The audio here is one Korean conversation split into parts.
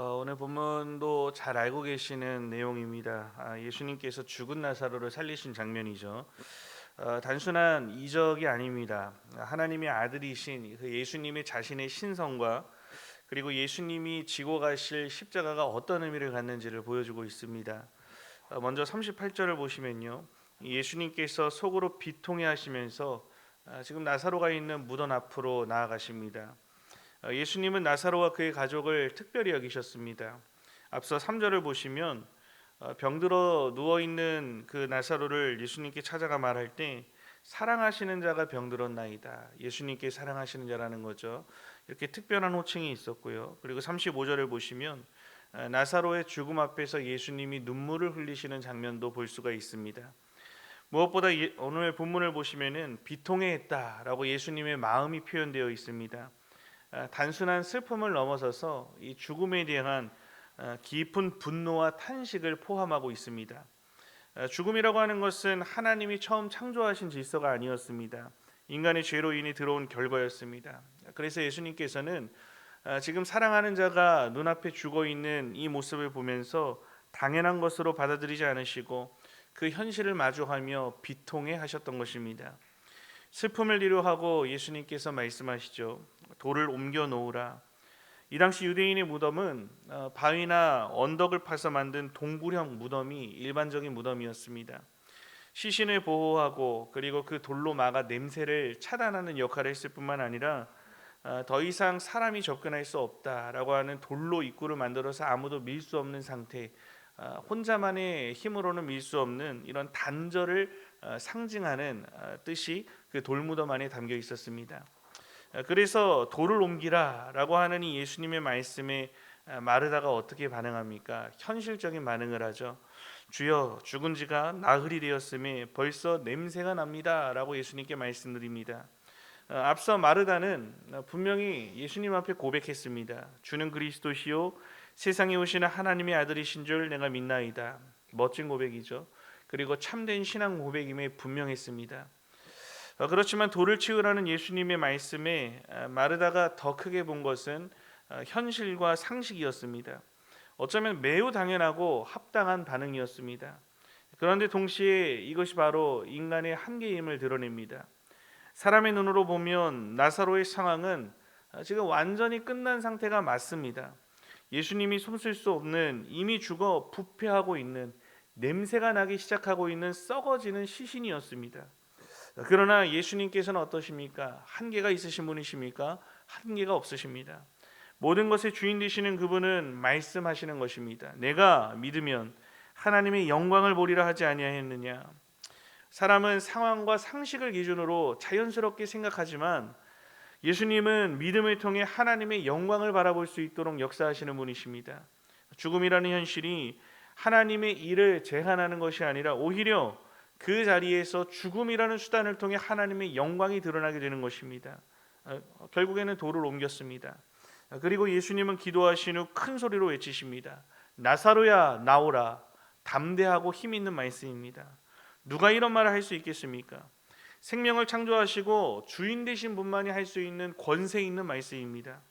오늘 본문도 잘 알고 계시는 내용입니다. 예수님께서 죽은 나사로를 살리신 장면이죠. 단순한 이적이 아닙니다. 하나님의 아들이신 그 예수님의 자신의 신성과 그리고 예수님이 지고 가실 십자가가 어떤 의미를 갖는지를 보여주고 있습니다. 먼저 38절을 보시면요, 예수님께서 속으로 비통해 하시면서 지금 나사로가 있는 무덤 앞으로 나아가십니다. 예수님은 나사로와 그의 가족을 특별히 여기셨습니다. 앞서 3절을 보시면 병들어 누워 있는 그 나사로를 예수님께 찾아가 말할 때 사랑하시는 자가 병들었나이다. 예수님께 사랑하시는 자라는 거죠. 이렇게 특별한 호칭이 있었고요. 그리고 35절을 보시면 나사로의 죽음 앞에서 예수님이 눈물을 흘리시는 장면도 볼 수가 있습니다. 무엇보다 오늘 본문을 보시면은 비통해했다라고 예수님의 마음이 표현되어 있습니다. 단순한 슬픔을 넘어서서 이 죽음에 대한 깊은 분노와 탄식을 포함하고 있습니다. 죽음이라고 하는 것은 하나님이 처음 창조하신 질서가 아니었습니다. 인간의 죄로 인해 들어온 결과였습니다. 그래서 예수님께서는 지금 사랑하는 자가 눈앞에 죽어 있는 이 모습을 보면서 당연한 것으로 받아들이지 않으시고 그 현실을 마주하며 비통해 하셨던 것입니다. 슬픔을 위로하고 예수님께서 말씀하시죠. 돌을 옮겨 놓으라. 이 당시 유대인의 무덤은 바위나 언덕을 파서 만든 동굴형 무덤이 일반적인 무덤이었습니다. 시신을 보호하고 그리고 그 돌로 막아 냄새를 차단하는 역할을 했을 뿐만 아니라 더 이상 사람이 접근할 수 없다라고 하는 돌로 입구를 만들어서 아무도 밀 수 없는 상태, 혼자만의 힘으로는 밀 수 없는 이런 단절을 상징하는 뜻이 그 돌무덤 안에 담겨 있었습니다. 그래서 돌을 옮기라라고 하는 이 예수님의 말씀에 마르다가 어떻게 반응합니까? 현실적인 반응을 하죠. 주여, 죽은 지가 나흘이 되었음에 벌써 냄새가 납니다라고 예수님께 말씀드립니다. 앞서 마르다는 분명히 예수님 앞에 고백했습니다. 주는 그리스도시요 세상에 오시는 하나님의 아들이신 줄 내가 믿나이다. 멋진 고백이죠. 그리고 참된 신앙 고백임에 분명했습니다. 그렇지만 돌을 치우라는 예수님의 말씀에 마르다가 더 크게 본 것은 현실과 상식이었습니다. 어쩌면 매우 당연하고 합당한 반응이었습니다. 그런데 동시에 이것이 바로 인간의 한계임을 드러냅니다. 사람의 눈으로 보면 나사로의 상황은 지금 완전히 끝난 상태가 맞습니다. 예수님이 숨쉴 수 없는, 이미 죽어 부패하고 있는, 냄새가 나기 시작하고 있는 썩어지는 시신이었습니다. 그러나 예수님께서는 어떠십니까? 한계가 있으신 분이십니까? 한계가 없으십니다. 모든 것의 주인 되시는 그분은 말씀하시는 것입니다. 내가 믿으면 하나님의 영광을 보리라 하지 아니하였느냐. 사람은 상황과 상식을 기준으로 자연스럽게 생각하지만 예수님은 믿음을 통해 하나님의 영광을 바라볼 수 있도록 역사하시는 분이십니다. 죽음이라는 현실이 하나님의 일을 제한하는 것이 아니라 오히려 그 자리에서 죽음이라는 수단을 통해 하나님의 영광이 드러나게 되는 것입니다. 결국에는 돌을 옮겼습니다. 그리고 예수님은 기도하신 후 큰 소리로 외치십니다. 나사로야 나오라. 담대하고 힘 있는 말씀입니다. 누가 이런 말을 할 수 있겠습니까? 생명을 창조하시고 주인 되신 분만이 할 수 있는 권세 있는 말씀입니다.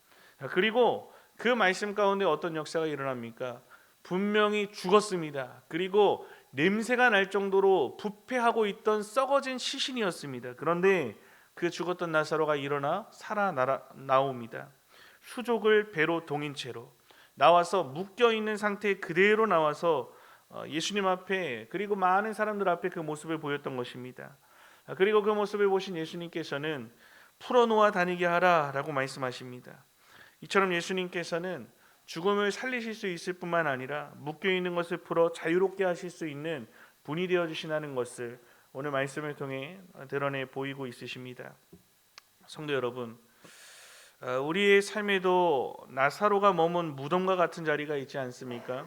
그리고 그 말씀 가운데 어떤 역사가 일어납니까? 분명히 죽었습니다. 그리고 냄새가 날 정도로 부패하고 있던 썩어진 시신이었습니다. 그런데 그 죽었던 나사로가 일어나 나옵니다. 수족을 배로 동인 채로 나와서 묶여 있는 상태 그대로 나와서 예수님 앞에 그리고 많은 사람들 앞에 그 모습을 보였던 것입니다. 그리고 그 모습을 보신 예수님께서는 풀어놓아 다니게 하라라고 말씀하십니다. 이처럼 예수님께서는 죽음을 살리실 수 있을 뿐만 아니라 묶여 있는 것을 풀어 자유롭게 하실 수 있는 분이 되어 주시다는 것을 오늘 말씀을 통해 드러내 보이고 있으십니다. 성도 여러분, 우리의 삶에도 나사로가 머문 무덤과 같은 자리가 있지 않습니까?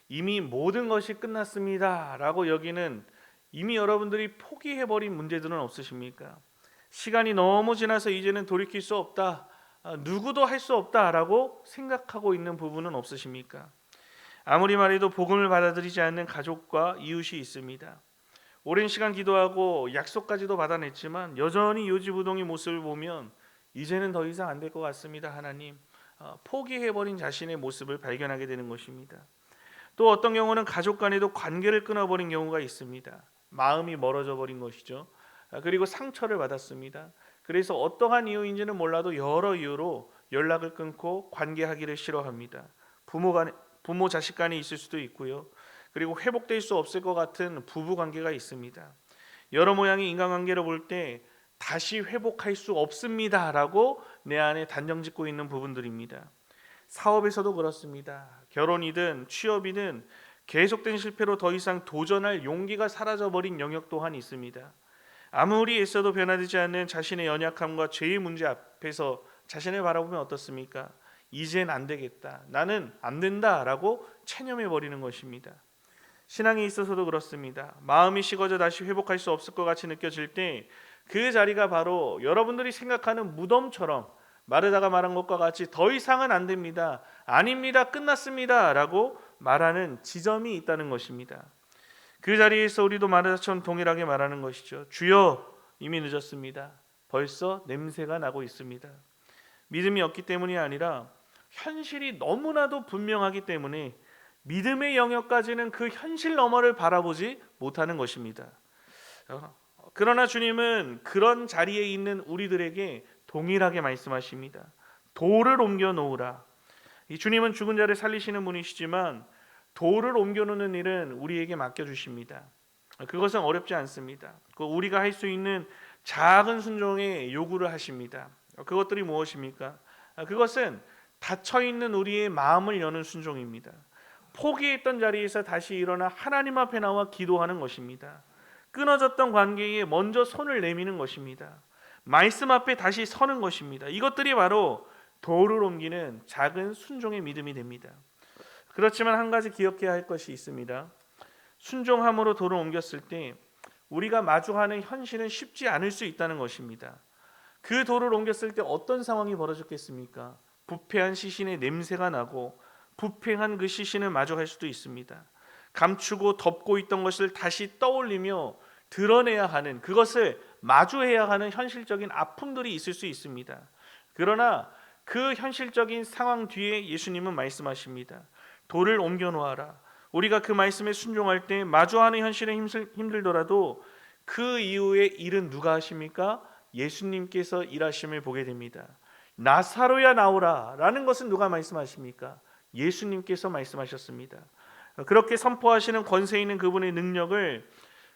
이미 모든 것이 끝났습니다 라고 여기는 이미 여러분들이 포기해버린 문제들은 없으십니까? 시간이 너무 지나서 이제는 돌이킬 수 없다, 누구도 할 수 없다라고 생각하고 있는 부분은 없으십니까? 아무리 말해도 복음을 받아들이지 않는 가족과 이웃이 있습니다. 오랜 시간 기도하고 약속까지도 받아냈지만 여전히 요지부동의 모습을 보면 이제는 더 이상 안 될 것 같습니다. 하나님, 포기해버린 자신의 모습을 발견하게 되는 것입니다. 또 어떤 경우는 가족 간에도 관계를 끊어버린 경우가 있습니다. 마음이 멀어져 버린 것이죠. 그리고 상처를 받았습니다. 그래서 어떠한 이유인지는 몰라도 여러 이유로 연락을 끊고 관계하기를 싫어합니다. 부모 자식 간에 있을 수도 있고요. 그리고 회복될 수 없을 것 같은 부부 관계가 있습니다. 여러 모양의 인간관계를 볼 때 다시 회복할 수 없습니다라고 내 안에 단정짓고 있는 부분들입니다. 사업에서도 그렇습니다. 결혼이든 취업이든 계속된 실패로 더 이상 도전할 용기가 사라져버린 영역 또한 있습니다. 아무리 애써도 변화되지 않는 자신의 연약함과 죄의 문제 앞에서 자신을 바라보면 어떻습니까? 이젠 안 되겠다. 나는 안 된다라고 체념해버리는 것입니다. 신앙에 있어서도 그렇습니다. 마음이 식어져 다시 회복할 수 없을 것 같이 느껴질 때 그 자리가 바로 여러분들이 생각하는 무덤처럼 마르다가 말한 것과 같이 더 이상은 안 됩니다. 아닙니다. 끝났습니다. 라고 말하는 지점이 있다는 것입니다. 그 자리에서 우리도 마르다처럼 동일하게 말하는 것이죠. 주여, 이미 늦었습니다. 벌써 냄새가 나고 있습니다. 믿음이 없기 때문이 아니라 현실이 너무나도 분명하기 때문에 믿음의 영역까지는 그 현실 너머를 바라보지 못하는 것입니다. 그러나 주님은 그런 자리에 있는 우리들에게 동일하게 말씀하십니다. 돌을 옮겨 놓으라. 이 주님은 죽은 자를 살리시는 분이시지만 돌을 옮겨 놓는 일은 우리에게 맡겨주십니다. 그것은 어렵지 않습니다. 우리가 할 수 있는 작은 순종의 요구를 하십니다. 그것들이 무엇입니까? 그것은 닫혀있는 우리의 마음을 여는 순종입니다. 포기했던 자리에서 다시 일어나 하나님 앞에 나와 기도하는 것입니다. 끊어졌던 관계에 먼저 손을 내미는 것입니다. 말씀 앞에 다시 서는 것입니다. 이것들이 바로 돌을 옮기는 작은 순종의 믿음이 됩니다. 그렇지만 한 가지 기억해야 할 것이 있습니다. 순종함으로 돌을 옮겼을 때 우리가 마주하는 현실은 쉽지 않을 수 있다는 것입니다. 그 돌을 옮겼을 때 어떤 상황이 벌어졌겠습니까? 부패한 시신의 냄새가 나고 부패한 그 시신을 마주할 수도 있습니다. 감추고 덮고 있던 것을 다시 떠올리며 드러내야 하는, 그것을 마주해야 하는 현실적인 아픔들이 있을 수 있습니다. 그러나 그 현실적인 상황 뒤에 예수님은 말씀하십니다. 돌을 옮겨 놓아라. 우리가 그 말씀에 순종할 때 마주하는 현실에 힘들더라도 그 이후에 일은 누가 하십니까? 예수님께서 일하심을 보게 됩니다. 나사로야 나오라 라는 것은 누가 말씀하십니까? 예수님께서 말씀하셨습니다. 그렇게 선포하시는 권세 있는 그분의 능력을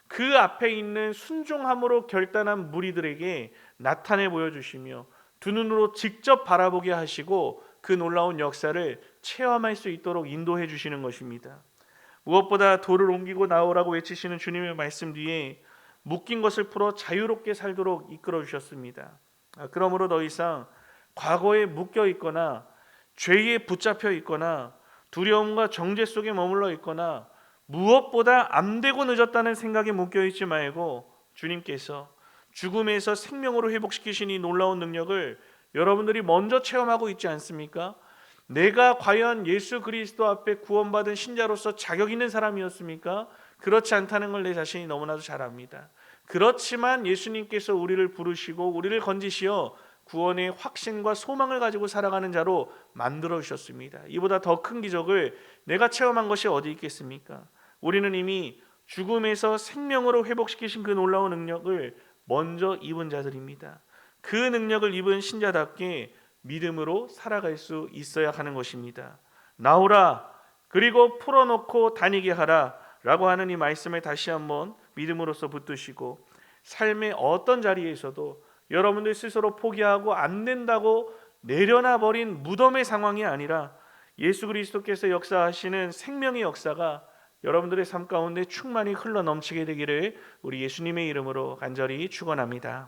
그 앞에 있는 순종함으로 결단한 무리들에게 나타내 보여주시며 두 눈으로 직접 바라보게 하시고 그 놀라운 역사를 체험할 수 있도록 인도해 주시는 것입니다. 무엇보다 돌을 옮기고 나오라고 외치시는 주님의 말씀 뒤에 묶인 것을 풀어 자유롭게 살도록 이끌어 주셨습니다. 그러므로 더 이상 과거에 묶여 있거나 죄에 붙잡혀 있거나 두려움과 정죄 속에 머물러 있거나 무엇보다 안 되고 늦었다는 생각에 묶여 있지 말고 주님께서 죽음에서 생명으로 회복시키신 이 놀라운 능력을 여러분들이 먼저 체험하고 있지 않습니까? 내가 과연 예수 그리스도 앞에 구원받은 신자로서 자격 있는 사람이었습니까? 그렇지 않다는 걸 내 자신이 너무나도 잘 압니다. 그렇지만 예수님께서 우리를 부르시고 우리를 건지시어 구원의 확신과 소망을 가지고 살아가는 자로 만들어 주셨습니다. 이보다 더 큰 기적을 내가 체험한 것이 어디 있겠습니까? 우리는 이미 죽음에서 생명으로 회복시키신 그 놀라운 능력을 먼저 입은 자들입니다. 그 능력을 입은 신자답게 믿음으로 살아갈 수 있어야 하는 것입니다. 나오라, 그리고 풀어놓고 다니게 하라 라고 하는 이 말씀을 다시 한번 믿음으로써 붙드시고 삶의 어떤 자리에서도 여러분들 스스로 포기하고 안 된다고 내려놔 버린 무덤의 상황이 아니라 예수 그리스도께서 역사하시는 생명의 역사가 여러분들의 삶 가운데 충만히 흘러 넘치게 되기를 우리 예수님의 이름으로 간절히 축원합니다.